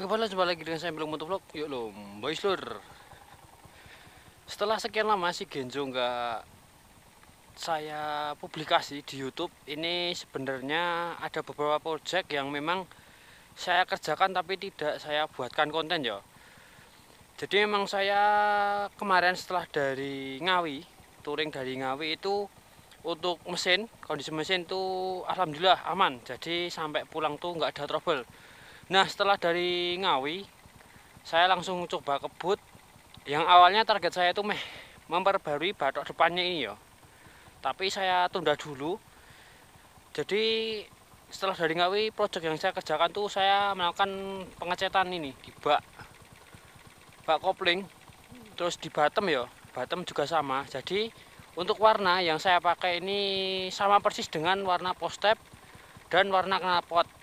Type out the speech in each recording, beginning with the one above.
kembali jumpa lagi dengan saya Belum Motovlog. Yuk lo, boys lur. Setelah sekian lama si Genzo nggak saya publikasi di YouTube, ini sebenarnya ada beberapa project yang memang saya kerjakan tapi tidak saya buatkan konten ya. Jadi memang saya kemarin setelah dari Ngawi, touring dari Ngawi itu untuk mesin, kondisi mesin tuh alhamdulillah aman. Jadi sampai pulang tuh nggak ada trouble. Nah setelah dari Ngawi saya langsung coba kebut. Yang awalnya target saya itu memperbarui batok depannya ini ya, tapi saya tunda dulu. Jadi setelah dari Ngawi, project yang saya kerjakan tuh saya melakukan pengecetan ini di bak kopling, terus di bottom ya, bottom juga sama. Jadi untuk warna yang saya pakai ini sama persis dengan warna postep dan warna knalpot.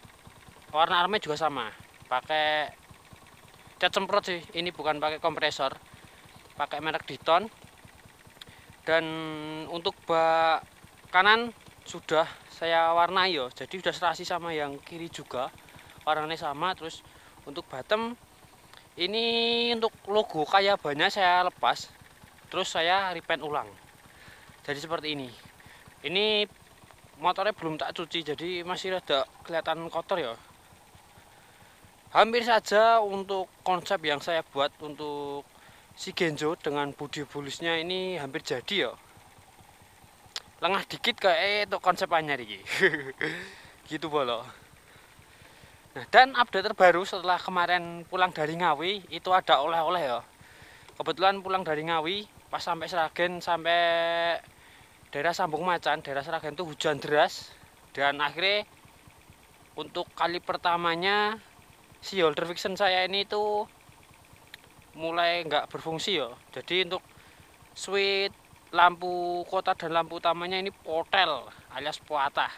Warna armnya juga sama, pakai cat semprot sih, ini bukan pakai kompresor, pakai merek Diton. Dan untuk bak kanan sudah saya warnai ya, jadi sudah serasi sama yang kiri juga, warnanya sama. Terus untuk bottom ini untuk logo kayak banyak saya lepas, terus saya repaint ulang jadi seperti ini. Ini motornya belum tak cuci, jadi masih rada kelihatan kotor ya. Hampir saja untuk konsep yang saya buat untuk si Genzo dengan bodi bulusnya ini hampir jadi ya. Lengah dikit kayak itu konsep anyar iki. Gitu bolo. Nah, dan update terbaru setelah kemarin pulang dari Ngawi itu ada oleh-oleh ya. Kebetulan pulang dari Ngawi pas sampai Sragen, sampai daerah Sambung Macan, daerah Sragen itu hujan deras, dan akhirnya untuk kali pertamanya si holder fiction saya ini tuh mulai nggak berfungsi ya. Jadi untuk switch lampu kota dan lampu utamanya ini potel alias patah.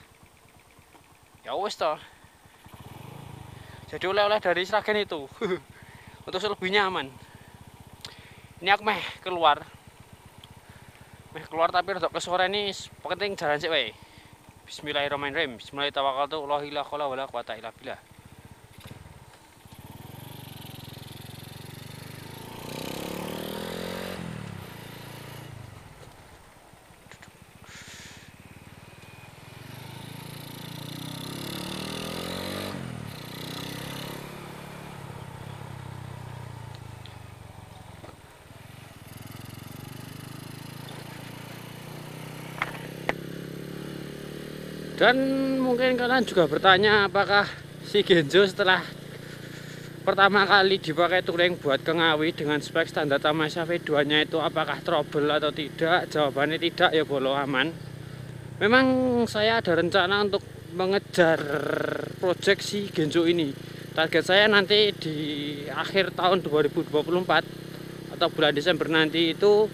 Ya wis toh. Jadi oleh-oleh dari Sragen itu. Untuk selebihnya aman. Ini aku keluar tapi rada kesore ini penting jalan sik wae. Bismillahirrahmanirrahim. Bismillahirrahmanirrahim. La ilaha illallah wala quwata illa billah. Dan mungkin kalian juga bertanya apakah si Genzo setelah pertama kali dipakai touring buat ke Ngawi dengan spek standar Tamasya V2 nya itu apakah trouble atau tidak? Jawabannya tidak ya bolo, aman. Memang saya ada rencana untuk mengejar project si Genzo ini. Target saya nanti di akhir tahun 2024 atau bulan Desember nanti itu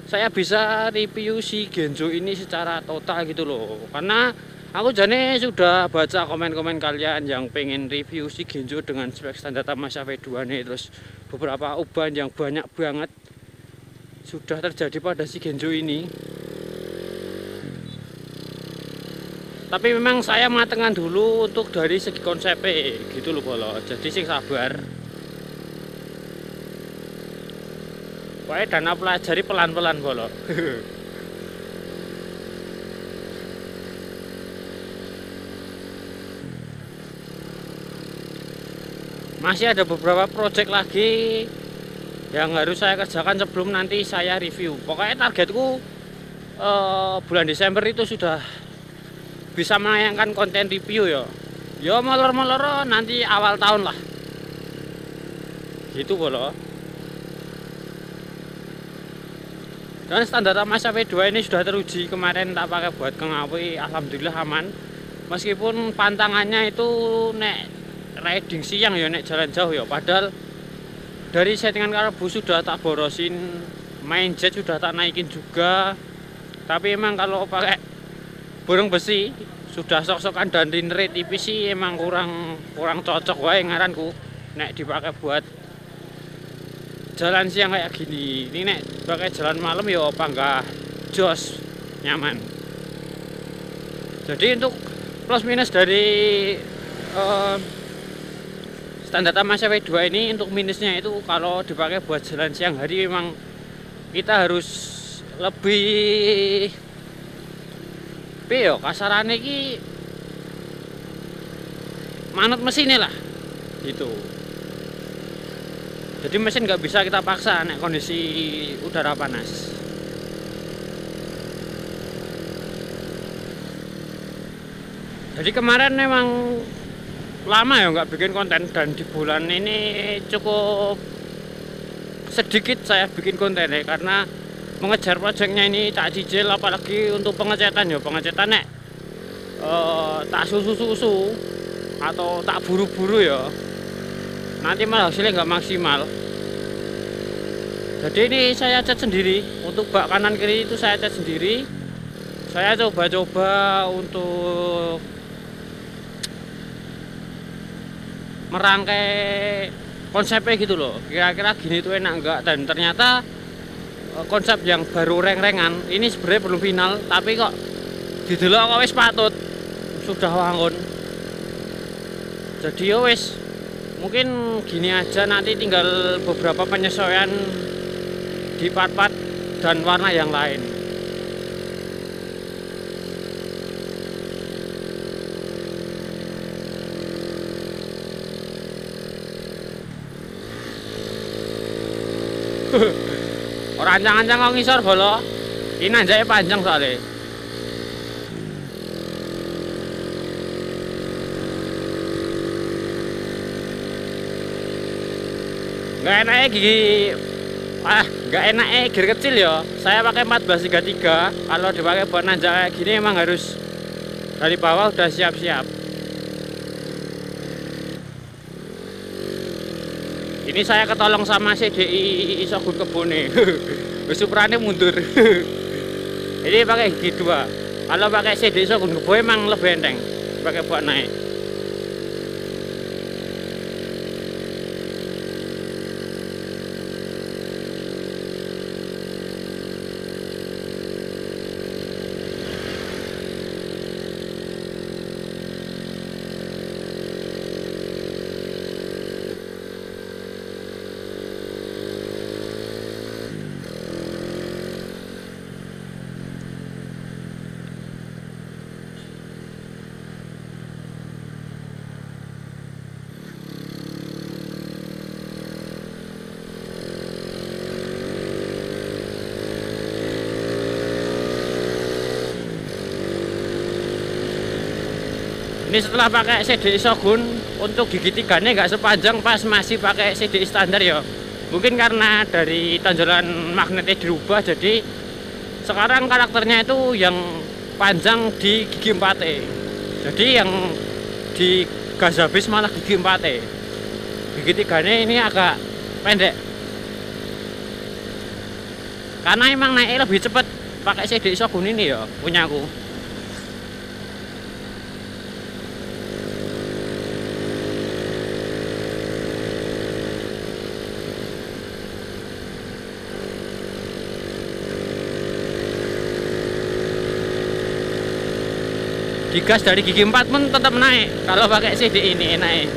saya bisa review si Genzo ini secara total gitu loh. Karena aku jane sudah baca komen-komen kalian yang pengen review si Genzo dengan spek standar Tamasya V2 nih, terus beberapa ubahan yang banyak banget sudah terjadi pada si Genzo ini. Tapi memang saya matengkan dulu untuk dari segi konsepnya gitu loh bolo. Jadi sing sabar. Pokoknya dana pelajari pelan-pelan bolo. Masih ada beberapa project lagi yang harus saya kerjakan sebelum nanti saya review. Pokoknya targetku bulan Desember itu sudah bisa menayangkan konten review ya. Ya molor-molor nanti awal tahun lah. Gitu bolo. Dan standar Tamasya V2 ini sudah teruji, kemarin tak pakai buat ke Ngawi, alhamdulillah aman. Meskipun pantangannya itu riding siang ya, nek jalan jauh ya. Padahal dari settingan karbu sudah tak borosin, main jet sudah tak naikin juga. Tapi emang kalau pakai burung besi sudah sok-sokan dan rinre tipis sih emang kurang cocok wae ngaranku nek dipakai buat jalan siang kayak gini. Ini nek pakai jalan malam ya apa enggak jos, nyaman. Jadi untuk plus minus dari standar Tamasa W2 ini untuk minusnya itu kalau dipakai buat jalan siang hari memang kita harus lebih yo kasarannya iki manut mesinnya lah gitu. Jadi mesin nggak bisa kita paksa nek kondisi udara panas. Jadi kemarin memang lama ya nggak bikin konten, dan di bulan ini cukup sedikit saya bikin konten ya, karena mengejar proyeknya ini tak cicil, apalagi untuk pengecetan ya, pengecetan nek tak susu atau tak buru-buru ya nanti malah hasilnya nggak maksimal. Jadi ini saya cat sendiri, untuk bak kanan kiri itu saya cat sendiri. Saya coba-coba untuk merangkai konsepnya gitu loh, kira-kira gini tuh enak enggak, dan ternyata konsep yang baru reng-rengan ini sebenarnya belum final, tapi kok didelok kok wis patut, sudah wangun. Jadi ya wis mungkin gini aja, nanti tinggal beberapa penyesuaian di part-part dan warna yang lain. Orang ancang-ancang kok ngisor bolo. Ini nanjake panjang soalnya. Nggak enaknya gigi, nggak enaknya gear kecil ya. Saya pakai 1433. Kalau dipakai buat nanjak kayak gini emang harus dari bawah udah siap-siap. Ini saya ketolong sama CDI Shogun Kebone. Supranya mundur. Ini pakai gigi 2. Kalau pakai CDI Shogun Kebone emang lebih enteng pakai buat naik. Ini setelah pakai CDI Shogun, untuk gigi tiganya nggak sepanjang pas masih pakai CDI standar ya. Mungkin karena dari tonjolan magnetnya dirubah, jadi sekarang karakternya itu yang panjang di gigi 4 Jadi yang di gas habis malah gigi 4 Gigi tiganya ini agak pendek. Karena emang naiknya lebih cepat pakai CDI Shogun ini ya, punyaku. Digas dari gigi 4 pun tetap naik kalau pakai CD ini naik.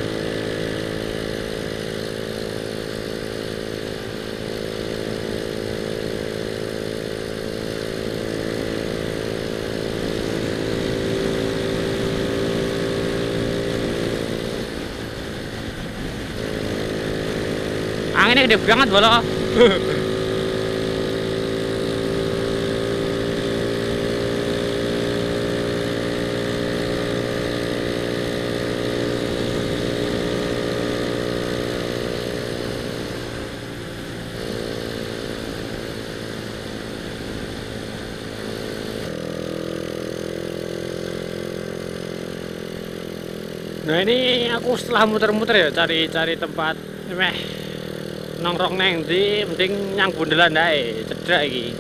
Anginnya gede banget bolo. Nah ini aku setelah muter-muter ya cari tempat nongkrong neng di, mending nyang bundelan dae cedrak iki.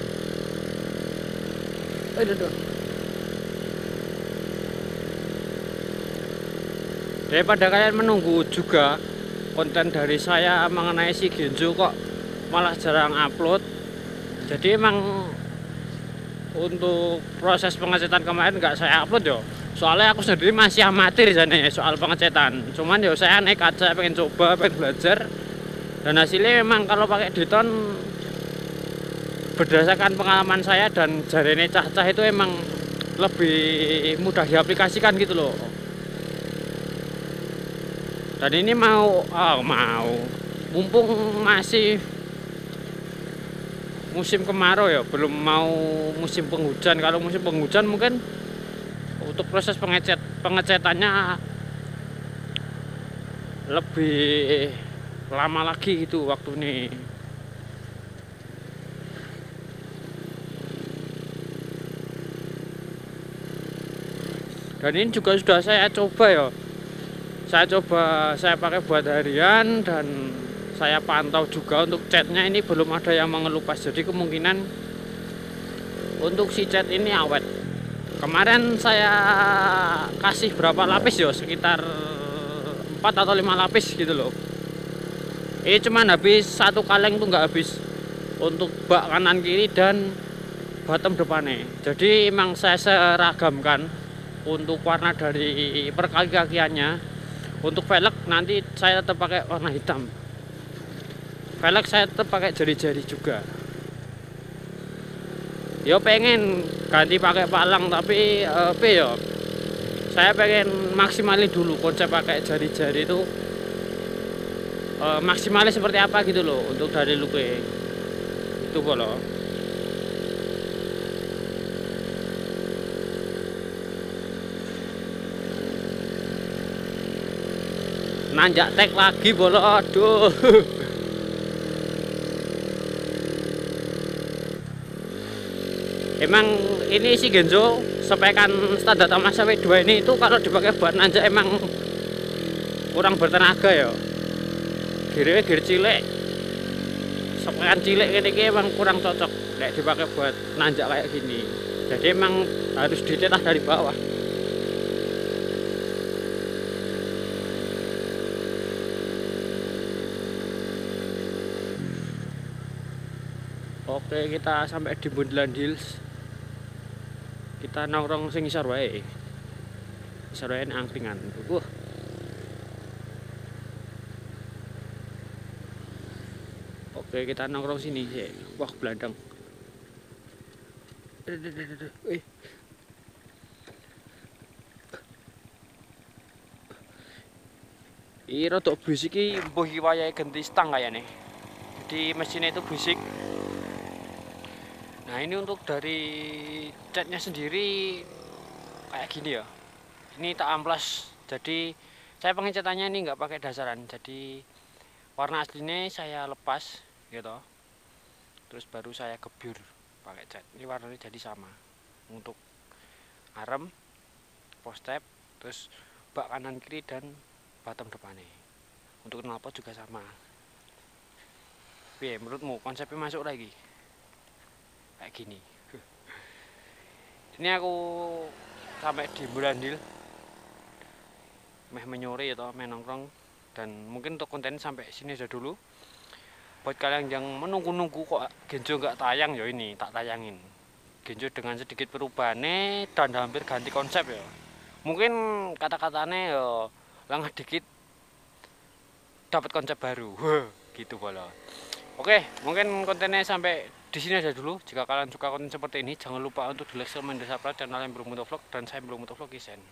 Aduh. Daripada kalian menunggu juga konten dari saya mengenai si Genzo kok malah jarang upload. Jadi emang untuk proses pengecetan kemarin nggak saya upload ya. Soalnya aku sendiri masih amatir sana ya soal pengecetan. Cuman ya saya nekat, saya pengen coba, pengen belajar. Dan hasilnya memang kalau pakai Diton, berdasarkan pengalaman saya dan jarene cah-cah itu emang lebih mudah diaplikasikan gitu loh. Dan ini mau mumpung masih musim kemarau ya, belum mau musim penghujan. Kalau musim penghujan mungkin untuk proses pengecetannya lebih lama lagi gitu waktu ini. Dan ini juga sudah saya coba ya. Saya pakai buat harian dan saya pantau juga untuk catnya ini belum ada yang mengelupas. Jadi kemungkinan untuk si cat ini awet. Kemarin saya kasih berapa lapis ya, sekitar 4 atau 5 lapis gitu loh. Ini cuman habis satu kaleng tuh nggak habis untuk bak kanan kiri dan bottom depannya. Jadi emang saya seragamkan untuk warna dari perkaki-kakiannya. Untuk velg nanti saya tetap pakai warna hitam. Velg saya tetap pakai jari-jari juga. Yo pengen ganti pakai palang tapi yo saya pengen maksimalin dulu konsep pakai jari-jari itu, maksimalnya seperti apa gitu loh untuk dari looknya itu loh. Nanjak tek lagi bolo, aduh. Emang ini si Genzo sampaikan standar Tamasa W2 ini itu kalau dipakai buat nanjak emang kurang bertenaga ya. Gir cilik, sampaikan cilik ini emang kurang cocok kayak dipakai buat nanjak kayak gini. Jadi emang harus ditelah dari bawah. Oke, kita sampai di Bundelan Hills. Kita nongkrong sing isor wae. Isor wae angkringan. Oke, kita nongkrong sini sih. Wah, belandang. Ini rodok bisik iki mbuh iki wayahe ganti stang kayaknya. Jadi mesinnya itu bisik. Nah, ini untuk dari catnya sendiri kayak gini ya. Ini tak amplas. Jadi saya pengecatannya ini nggak pakai dasaran. Jadi warna aslinya saya lepas gitu. Terus baru saya gebyur pakai cat. Ini warnanya jadi sama. Untuk arem, postep, terus bak kanan kiri dan bottom depannya. Untuk knalpot juga sama. Oke, menurutmu konsepnya masuk lagi? Kayak gini. Ini aku sampai di Bulandil, meh menyore ya toh, meh nongkrong, dan mungkin untuk konten sampai sini aja dulu. Buat kalian yang menunggu-nunggu kok Genzo nggak tayang ya, ini tak tayangin. Genzo dengan sedikit perubahannya dan hampir ganti konsep ya. Mungkin kata-katanya ya langah dikit dapat konsep baru. Gitu bola. Oke, mungkin kontennya sampai di sini aja dulu. Jika kalian suka konten seperti ini, jangan lupa untuk di like, share, dan subscribe channel yang Belum Motovlog dan saya Belum Motovlog Isen.